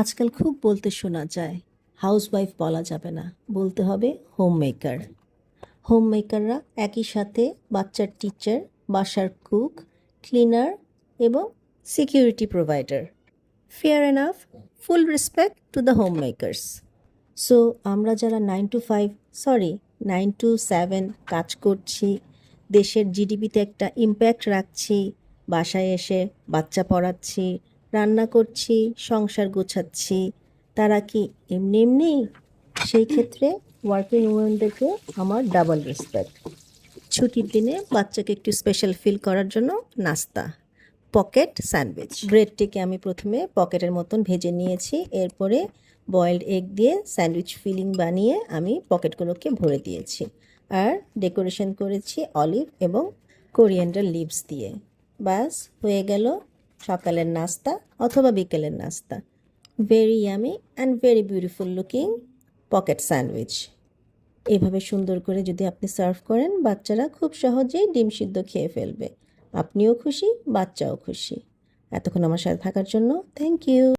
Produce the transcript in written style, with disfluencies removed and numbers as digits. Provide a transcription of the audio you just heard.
আজকাল খুব বলতে শোনা যায়, হাউসওয়াইফ বলা যাবে না, বলতে হবে হোম মেকার। হোম মেকাররা একই সাথে বাচ্চার টিচার, বাসার কুক, ক্লিনার এবং security provider. Fair enough, full respect to the home makers. So আমরা যারা 9 to 7 কাজ করছি, দেশের জিডিপিতে একটা ইম্প্যাক্ট রাখছি, বাসায় এসে বাচ্চা পড়াচ্ছি, রান্না করছি, সংসার গোছাচ্ছি, তারা কি এমনি এমনি? সেই ক্ষেত্রে ওয়ার্কিং উমেনদেরকে আমার ডাবল রেসপেক্ট। ছুটির দিনে বাচ্চাকে একটু স্পেশাল ফিল করার জন্য নাস্তা, পকেট স্যান্ডউইচ। ব্রেডটিকে আমি প্রথমে পকেটের মতন ভেজে নিয়েছি, এরপরে বয়েলড এগ দিয়ে স্যান্ডউইচ ফিলিং বানিয়ে আমি পকেটগুলোকে ভরে দিয়েছি, আর ডেকোরেশন করেছি অলিভ এবং কোরিয়ান্ডার লিভস দিয়ে। বাস হয়ে গেল সকালের নাস্তা অথবা বিকেলের নাস্তা। Very yummy and very beautiful looking pocket sandwich. এভাবে সুন্দর করে যদি আপনি সার্ভ করেন, বাচ্চারা খুব সহজেই ডিম সিদ্ধ খেয়ে ফেলবে। আপনিও খুশি, বাচ্চাও খুশি। এতক্ষণ আমার সাথে থাকার জন্য থ্যাংক ইউ।